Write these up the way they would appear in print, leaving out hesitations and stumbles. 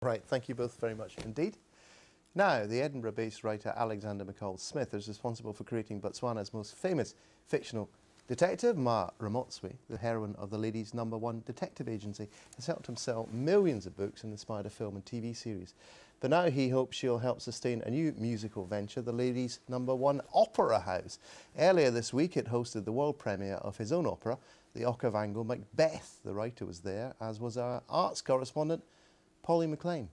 Right, thank you both very much indeed. Now, the Edinburgh-based writer Alexander McCall Smith is responsible for creating Botswana's most famous fictional detective. Ma Ramotswe, the heroine of the ladies' #1 detective agency, has helped him sell millions of books and inspired a film and TV series. But now he hopes she'll help sustain a new musical venture, the ladies' #1 opera house. Earlier this week, it hosted the world premiere of his own opera, the Okavango Macbeth. The writer was there, as was our arts correspondent, Polly McLean.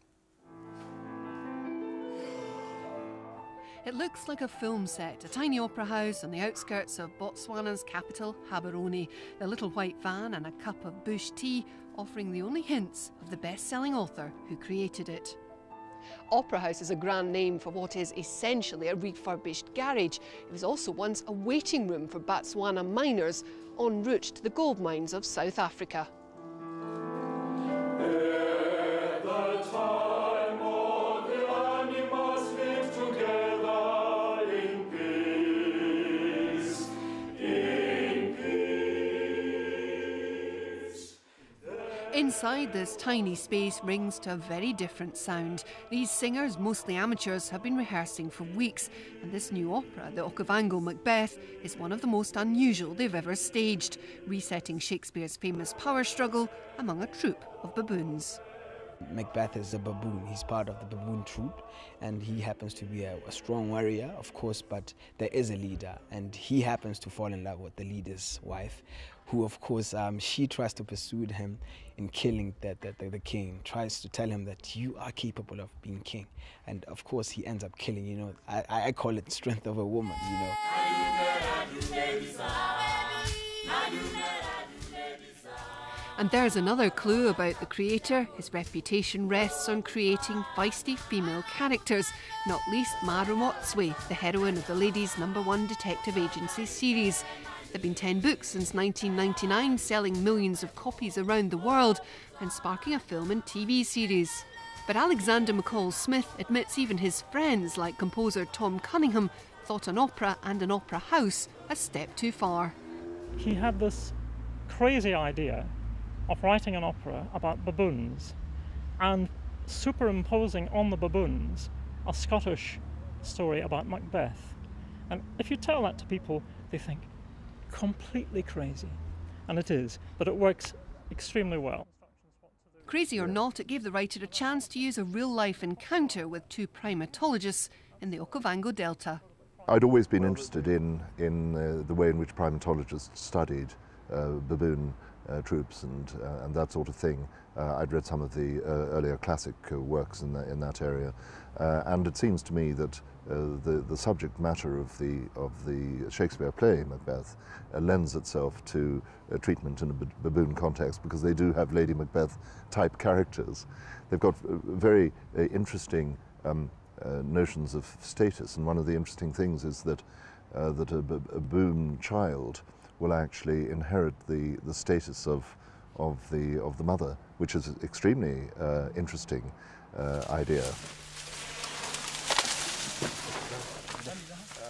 It looks like a film set, a tiny opera house on the outskirts of Botswana's capital, Gaborone. The little white van and a cup of bush tea offering the only hints of the best-selling author who created it. Opera House is a grand name for what is essentially a refurbished garage. It was also once a waiting room for Botswana miners en route to the gold mines of South Africa. Inside this tiny space rings to a very different sound. These singers, mostly amateurs, have been rehearsing for weeks, and this new opera, the Okavango Macbeth, is one of the most unusual they've ever staged, resetting Shakespeare's famous power struggle among a troupe of baboons. Macbeth is a baboon. He's part of the baboon troupe, and he happens to be a strong warrior, of course, but there is a leader, and he happens to fall in love with the leader's wife, who, of course, she tries to persuade him in killing the king, tries to tell him that you are capable of being king. And, of course, he ends up killing, you know, I call it strength of a woman, you know. And there's another clue about the creator. His reputation rests on creating feisty female characters, not least Ma Ramotswe, the heroine of the ladies' #1 detective agency series. There have been 10 books since 1999, selling millions of copies around the world and sparking a film and TV series. But Alexander McCall Smith admits even his friends, like composer Tom Cunningham, thought an opera and an opera house a step too far. He had this crazy idea of writing an opera about baboons and superimposing on the baboons a Scottish story about Macbeth. And if you tell that to people, they think, completely crazy. And it is, but it works extremely well. Crazy or not, it gave the writer a chance to use a real-life encounter with two primatologists in the Okavango Delta. I'd always been interested in the way in which primatologists studied baboon troops and that sort of thing. I'd read some of the earlier classic works in that area, and it seems to me that the subject matter of the Shakespeare play Macbeth lends itself to treatment in a baboon context, because they do have Lady Macbeth type characters. They've got very interesting notions of status, and one of the interesting things is that a baboon child will actually inherit the status of the mother, which is an extremely interesting idea.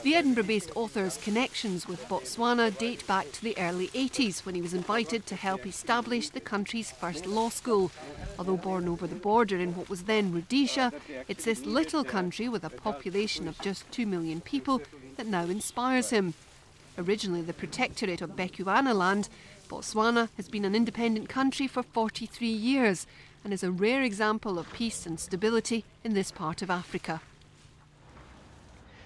The Edinburgh-based author's connections with Botswana date back to the early 80s, when he was invited to help establish the country's first law school. Although born over the border in what was then Rhodesia, it's this little country with a population of just 2 million people that now inspires him. Originally the protectorate of Bechuanaland, Botswana has been an independent country for 43 years and is a rare example of peace and stability in this part of Africa.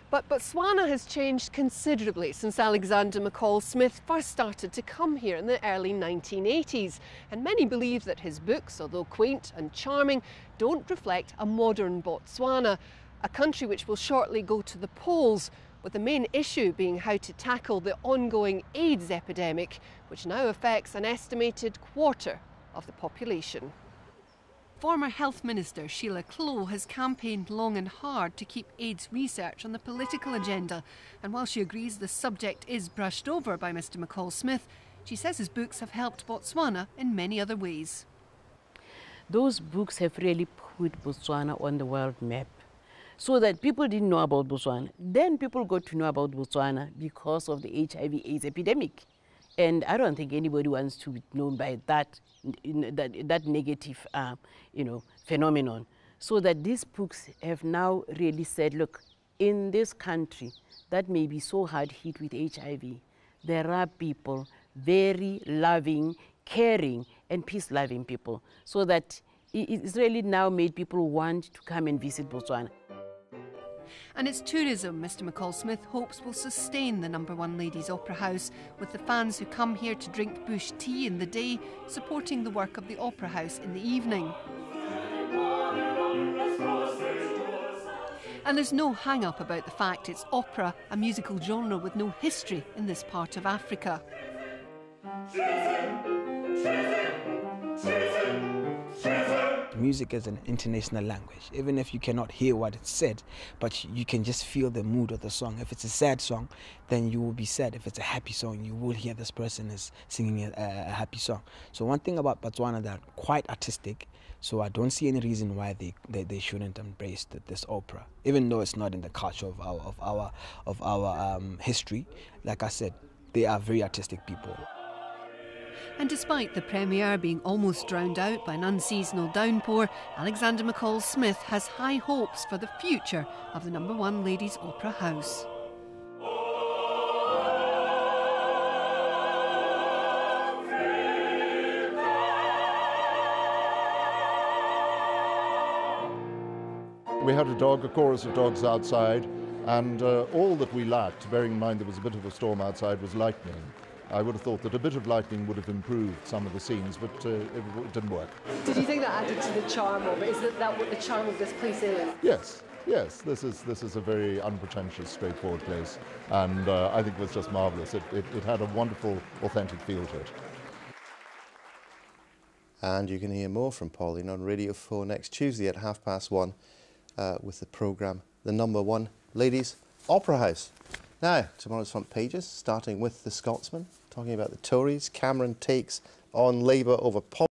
But Botswana has changed considerably since Alexander McCall Smith first started to come here in the early 1980s, and many believe that his books, although quaint and charming, don't reflect a modern Botswana, a country which will shortly go to the polls, with the main issue being how to tackle the ongoing AIDS epidemic, which now affects an estimated quarter of the population. Former Health Minister Sheila Tlou has campaigned long and hard to keep AIDS research on the political agenda, and while she agrees the subject is brushed over by Mr McCall Smith, she says his books have helped Botswana in many other ways. Those books have really put Botswana on the world map, so that people didn't know about Botswana. Then people got to know about Botswana because of the HIV/AIDS epidemic. And I don't think anybody wants to be known by that negative, phenomenon. So that these books have now really said, look, in this country that may be so hard hit with HIV, there are people, very loving, caring, and peace-loving people. So that it's really now made people want to come and visit Botswana. And it's tourism Mr. McCall Smith hopes will sustain the #1 Ladies Opera House, with the fans who come here to drink bush tea in the day supporting the work of the Opera House in the evening. And there's no hang-up about the fact it's opera, a musical genre with no history in this part of Africa. Music is an international language, even if you cannot hear what it's said, but you can just feel the mood of the song. If it's a sad song, then you will be sad. If it's a happy song, you will hear this person is singing a happy song. So one thing about Botswana, they're quite artistic, so I don't see any reason why they shouldn't embrace this opera, even though it's not in the culture of our history. Like I said, they are very artistic people. And despite the premiere being almost drowned out by an unseasonal downpour, Alexander McCall Smith has high hopes for the future of the #1 Ladies Opera House. We had a chorus of dogs outside, and all that we lacked, bearing in mind there was a bit of a storm outside, was lightning. I would have thought that a bit of lightning would have improved some of the scenes, but it didn't work. Did you think that added to the charm of it? Is that what the charm of this place is? Yes, yes. This is a very unpretentious, straightforward place, and I think it was just marvellous. It had a wonderful, authentic feel to it. And you can hear more from Pauline on Radio 4 next Tuesday at 1:30 with the programme The #1 Ladies Opera House. Now, tomorrow's front pages, starting with The Scotsman, talking about the Tories. Cameron takes on Labour over